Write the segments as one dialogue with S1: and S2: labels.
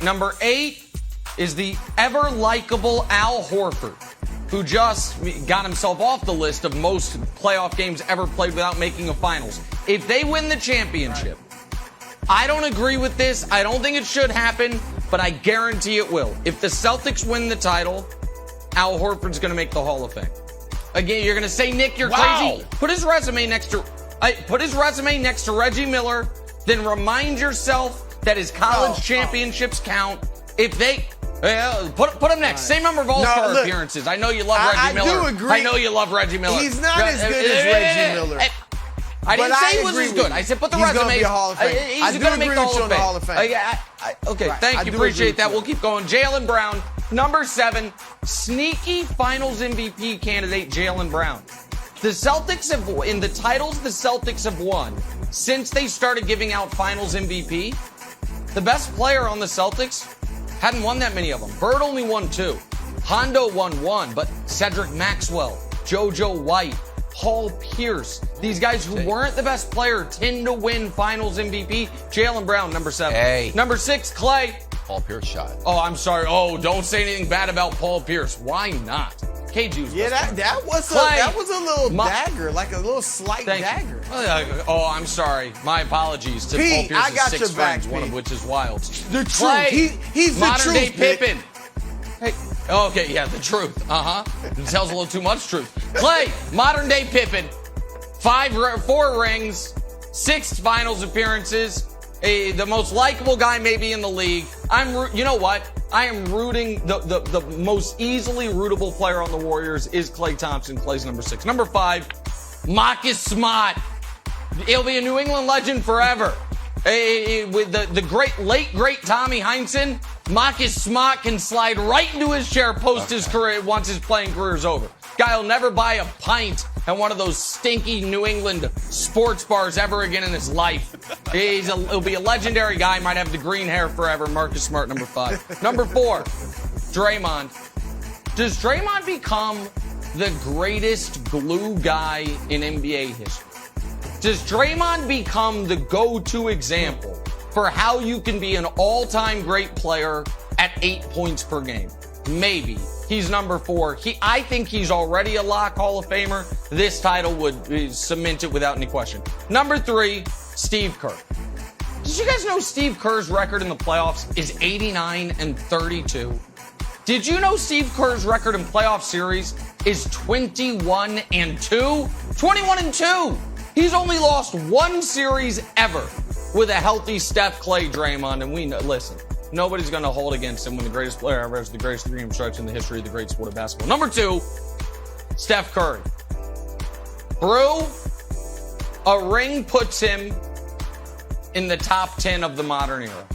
S1: Number 8 is the ever-likable Al Horford, who just got himself off the list of most playoff games ever played without making a finals. If they win the championship, I don't agree with this. I don't think it should happen, but I guarantee it will. If the Celtics win the title, Al Horford's going to make the Hall of Fame. Again, you're going to say, Nick, you're crazy. Put his resume next to Reggie Miller, then remind yourself that his college championships count. If they put him next. Same number of All-Star appearances. I know you love Reggie Miller.
S2: I do agree.
S1: I know you love Reggie Miller.
S2: He's not as good as Reggie Miller.
S1: I didn't say he was as good. I said put the resume.
S2: He's going to be a Hall of Fame.
S1: He's going to make the Hall of Fame. Okay, thank you. Appreciate that. We'll keep going. Jaylen Brown, number 7, sneaky Finals MVP candidate Jaylen Brown. The Celtics have, in the titles the Celtics have won since they started giving out Finals MVP, the best player on the Celtics hadn't won that many of them. Bird only won 2. Hondo won 1, but Cedric Maxwell, JoJo White, Paul Pierce, these guys who weren't the best player tend to win Finals MVP. Jaylen Brown, number 7.
S3: Hey.
S1: Number 6, Clay.
S3: Paul Pierce shot.
S1: Oh, I'm sorry. Oh, don't say anything bad about Paul Pierce. Why not? KG was
S2: that was a little dagger, like a little slight dagger.
S1: Oh, I'm sorry. My apologies to
S2: Pete,
S1: Paul
S2: I
S1: Pierce's
S2: got
S1: 6
S2: your
S1: friends,
S2: back,
S1: one of
S2: Pete.
S1: which is Wild.
S2: The truth.
S1: Clay,
S2: He's the
S1: modern day
S2: truth, Pete.
S1: Pippen. Hey, okay, yeah, the truth. It tells a little too much truth. Clay, modern day Pippen. 4 rings, 6 finals appearances, the most likable guy maybe in the league. You know what? I am rooting, the most easily rootable player on the Warriors is Klay Thompson. Klay's number 6. Number 5, Marcus Smart. He'll be a New England legend forever. With the late great Tommy Heinsohn, Marcus Smart can slide right into his chair post his career once his playing career is over. Guy will never buy a pint at one of those stinky New England sports bars ever again in his life. He'll be a legendary guy, might have the green hair forever. Marcus Smart, number 5. Number 4, Draymond. Does Draymond become the greatest glue guy in NBA history? Does Draymond become the go-to example for how you can be an all-time great player at 8 points per game? Maybe. He's number 4. I think he's already a lock Hall of Famer. This title would cement it without any question. Number 3, Steve Kerr. Did you guys know Steve Kerr's record in the playoffs is 89-32? Did you know Steve Kerr's record in playoff series is 21-2? 21-2! He's only lost 1 series ever with a healthy Steph, Clay, Draymond, and we know, listen, nobody's going to hold against him when the greatest player ever has the greatest 3-game stretch in the history of the great sport of basketball. Number 2, Steph Curry. Brew, a ring puts him in the top 10 of the modern era.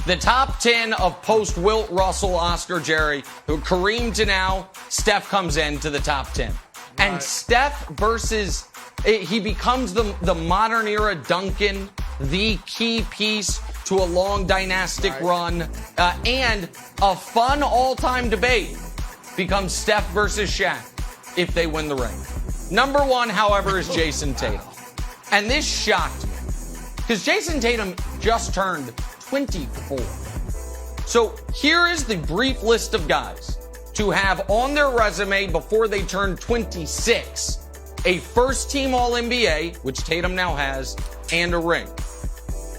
S1: The top 10 of post-Wilt, Russell, Oscar, Jerry, Kareem to now, Steph comes into the top 10. And Steph versus, he becomes the modern era Duncan, the key piece to a long dynastic run, and a fun all-time debate becomes Steph versus Shaq if they win the ring. Number 1, however, is Jayson Tatum. And this shocked me because Jayson Tatum just turned 24. So here is the brief list of guys to have on their resume before they turn 26. A first-team All-NBA, which Tatum now has, and a ring.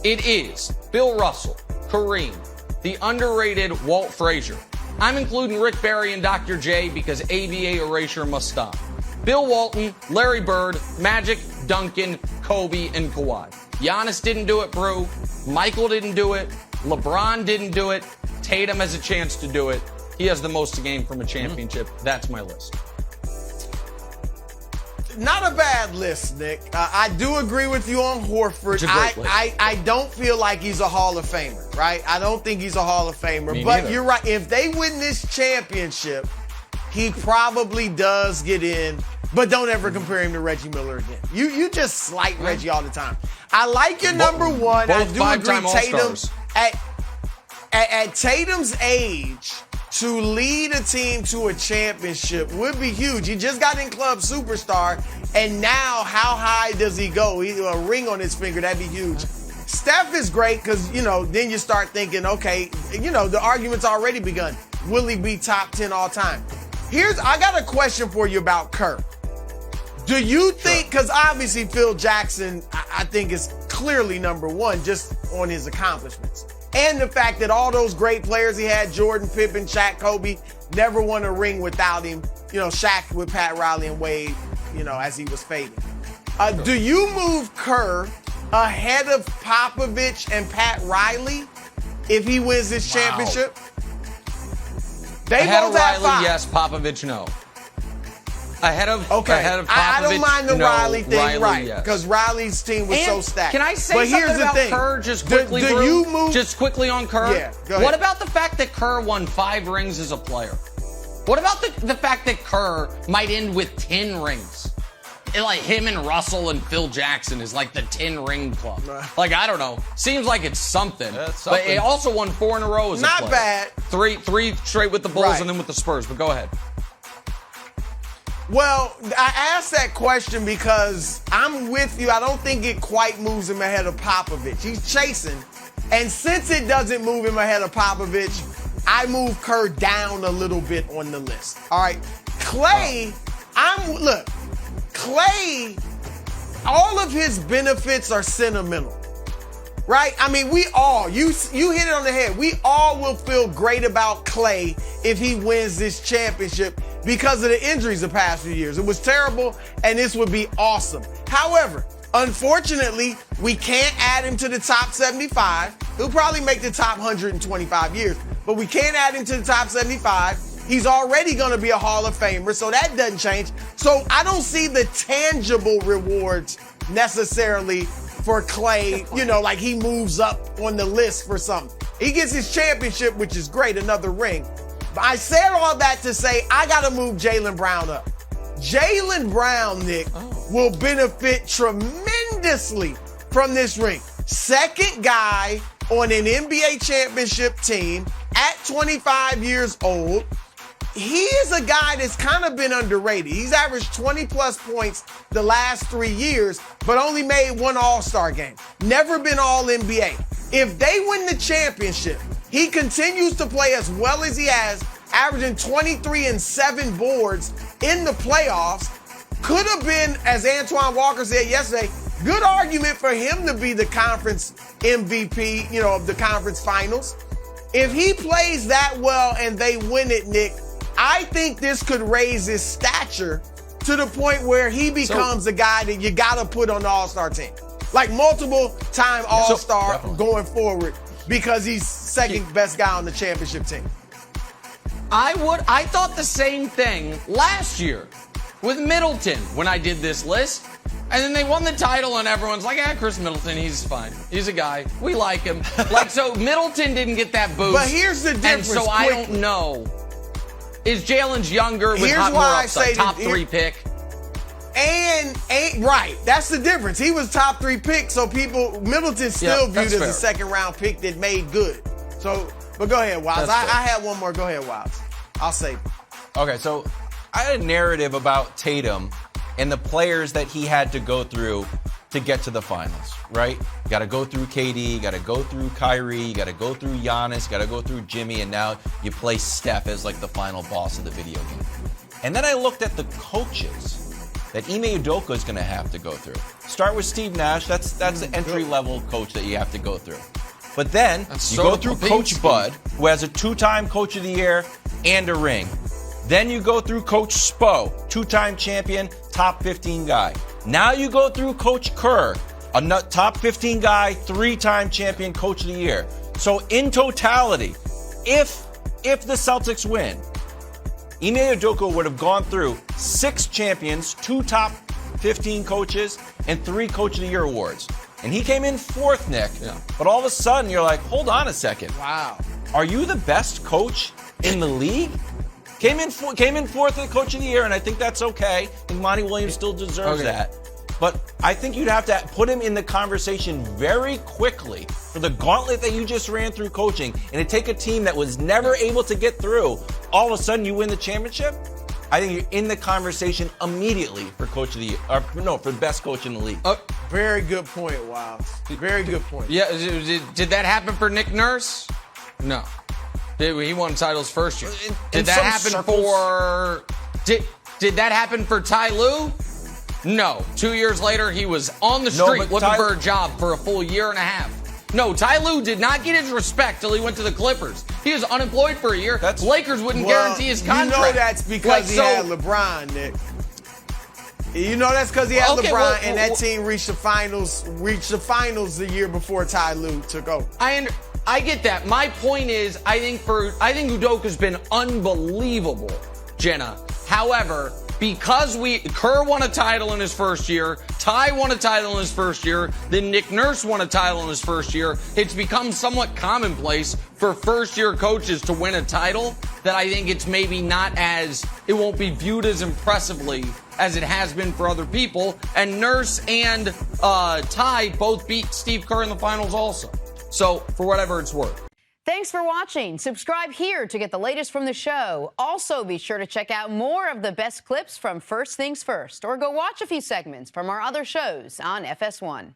S1: It is Bill Russell, Kareem, the underrated Walt Frazier. I'm including Rick Barry and Dr. J because ABA erasure must stop. Bill Walton, Larry Bird, Magic, Duncan, Kobe, and Kawhi. Giannis didn't do it, Brew. Michael didn't do it. LeBron didn't do it. Tatum has a chance to do it. He has the most to gain from a championship. That's my list.
S2: Not a bad list, Nick. I do agree with you on Horford.
S1: It's a great list.
S2: I don't feel like he's a Hall of Famer, right? I don't think he's a Hall of Famer.
S1: Me
S2: but
S1: neither.
S2: You're right. If they win this championship, he probably does get in. But don't ever compare him to Reggie Miller again. You just slight Reggie all the time. I like your number 1. I do agree. Tatum at Tatum's age, to lead a team to a championship would be huge. He just got in Club Superstar, and now how high does he go? A ring on his finger, that'd be huge. Steph is great because, then you start thinking, okay, the argument's already begun. Will he be top 10 all time? I got a question for you about Kerr. Do you think, because obviously Phil Jackson, I think is clearly number one just on his accomplishments. And the fact that all those great players he had, Jordan, Pippen, Shaq, Kobe, never won a ring without him. Shaq with Pat Riley and Wade, as he was fading. Do you move Kerr ahead of Popovich and Pat Riley if he wins this championship? They
S1: ahead
S2: both
S1: of
S2: have
S1: Riley,
S2: 5.
S1: yes. Popovich, no. Ahead of Popovich,
S2: I don't mind the
S1: no.
S2: Riley thing,
S1: Riley,
S2: right? Because Riley's team was so stacked.
S1: Can I say something about Kerr just quickly,
S2: do you move?
S1: Just quickly on Kerr?
S2: Yeah, go ahead.
S1: What about the fact that Kerr won 5 rings as a player? What about the fact that Kerr might end with 10 rings? Like him and Russell and Phil Jackson is like the 10-ring club. Like, I don't know. Seems like it's something. But he also won 4 in a row as a player.
S2: Not bad.
S1: Three straight with the Bulls and then with the Spurs. But go ahead.
S2: Well, I asked that question because I'm with you. I don't think it quite moves him ahead of Popovich. He's chasing. And since it doesn't move him ahead of Popovich, I move Kerr down a little bit on the list. All right. Klay, Klay, all of his benefits are sentimental. Right? I mean, we all, you hit it on the head. We all will feel great about Klay if he wins this championship because of the injuries the past few years. It was terrible, and this would be awesome. However, unfortunately, we can't add him to the top 75. He'll probably make the top 125 years, but we can't add him to the top 75. He's already going to be a Hall of Famer, so that doesn't change. So I don't see the tangible rewards necessarily for Klay, like he moves up on the list for something. He gets his championship, which is great, another ring. But I said all that to say I got to move Jaylen Brown up. Jaylen Brown, Nick, will benefit tremendously from this ring. Second guy on an NBA championship team at 25 years old. He is a guy that's kind of been underrated. He's averaged 20-plus points the last 3 years, but only made 1 All-Star game. Never been All-NBA. If they win the championship, he continues to play as well as he has, averaging 23 and 7 boards in the playoffs. Could have been, as Antoine Walker said yesterday, good argument for him to be the conference MVP, of the conference finals. If he plays that well and they win it, Nick, I think this could raise his stature to the point where he becomes a guy that you got to put on the All-Star team. Like multiple-time All-Star going forward because he's second best guy on the championship team.
S1: I thought the same thing last year with Middleton when I did this list. And then they won the title and everyone's like, Chris Middleton, he's fine. He's a guy. We like him. So Middleton didn't get that boost.
S2: But here's the difference.
S1: And so I don't know. Is Jalen's younger with
S2: Here's
S1: more
S2: why
S1: upside,
S2: I say
S1: top 3 pick?
S2: And right, that's the difference. He was top 3 pick, so Middleton still viewed as a second-round pick that made good. So, but go ahead, Wiles. I had one more. Go ahead, Wiles. I'll save it.
S3: Okay, so I had a narrative about Tatum and the players that he had to go through to get to the finals, right? You got to go through KD, you got to go through Kyrie, you got to go through Giannis, you got to go through Jimmy, and now you play Steph as like the final boss of the video game. And then I looked at the coaches that Ime Udoka is going to have to go through. Start with Steve Nash. That's the entry-level coach that you have to go through. But then you go through Coach Bud, who has a 2-time Coach of the Year and a ring. Then you go through Coach Spo, 2-time champion, top 15 guy. Now you go through Coach Kerr, a top 15 guy, 3-time champion, Coach of the Year. So in totality, if the Celtics win, Ime Udoka would have gone through 6 champions, 2 top 15 coaches, and 3 Coach of the Year awards. And he came in 4th, Nick. Yeah. But all of a sudden, you're like, hold on a second.
S2: Wow.
S3: Are you the best coach in the league? Came in 4th at Coach of the Year, and I think that's okay. I think Monty Williams still deserves that. But I think you'd have to put him in the conversation very quickly for the gauntlet that you just ran through coaching, and to take a team that was never able to get through, all of a sudden you win the championship. I think you're in the conversation immediately for coach of the year. For the best coach in the league.
S2: Very good point, Wiles. Very good point.
S1: Yeah, did that happen for Nick Nurse? No. He won titles first year. Did that happen for... Did that happen for Ty Lue? No. 2 years later, he was on the street looking for a job for a full year and a half. No, Ty Lue did not get his respect till he went to the Clippers. He was unemployed for a year. Lakers wouldn't guarantee his contract.
S2: You know that's because he had LeBron, Nick. You know that's because he had LeBron, and that team reached the finals the year before Ty Lue took over.
S1: I get that. My point is, I think Udoka's been unbelievable, Jenna. However, because Kerr won a title in his first year, Ty won a title in his first year, then Nick Nurse won a title in his first year, it's become somewhat commonplace for first-year coaches to win a title that I think it's maybe it won't be viewed as impressively as it has been for other people. And Nurse and Ty both beat Steve Kerr in the finals also. So, for whatever it's worth.
S4: Thanks for watching. Subscribe here to get the latest from the show. Also, be sure to check out more of the best clips from First Things First, or go watch a few segments from our other shows on FS1.